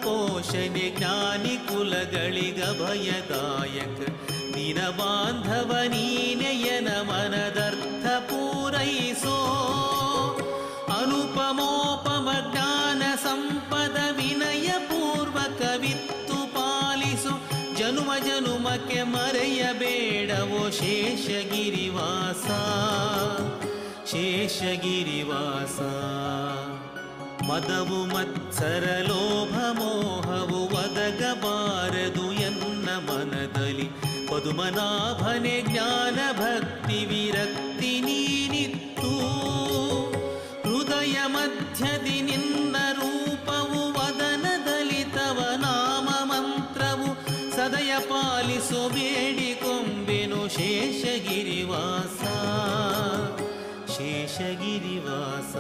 ಪೋಷಣೆ ಜ್ಞಾನಿ ಕುಲಗಳಿಗಭಯದಾಯಕ ದಿನ ಬಾಂಧವ ನೀನೆಯನ ಮನದರ್ಥ ಪೂರೈಸೋ ಅನುಪಮೋಪಮ ಜ್ಞಾನ ಸಂಪದ ವಿನಯ ಪೂರ್ವಕವಿತ್ತು ಪಾಲಿಸು ಜನುಮ ಜನುಮಕ್ಕೆ ಮರೆಯಬೇಡವೋ ಶೇಷಗಿರಿವಾಸ ಶೇಷಗಿರಿವಾಸ. ಮದವು ಮತ್ಸರ ಲೋಭ ಮೋಹವು ಒದಗಬಾರದು ಎನ್ನ ಮನದಲ್ಲಿ ಪದುಮನಾಭನೆ ಜ್ಞಾನ ಭಕ್ತಿ ವಿರಕ್ತಿ ನೀನಿತ್ತು ಹೃದಯ ಮಧ್ಯದಿ ನಿನ್ನ ರೂಪವು ವದನದಲ್ಲಿ ತವ ನಾಮ ಮಂತ್ರವು ಸದಯ ಪಾಲಿಸು ಬೇಡಿಕೊಂಬೆನು ಶೇಷಗಿರಿವಾಸ ಶೇಷಗಿರಿವಾಸ.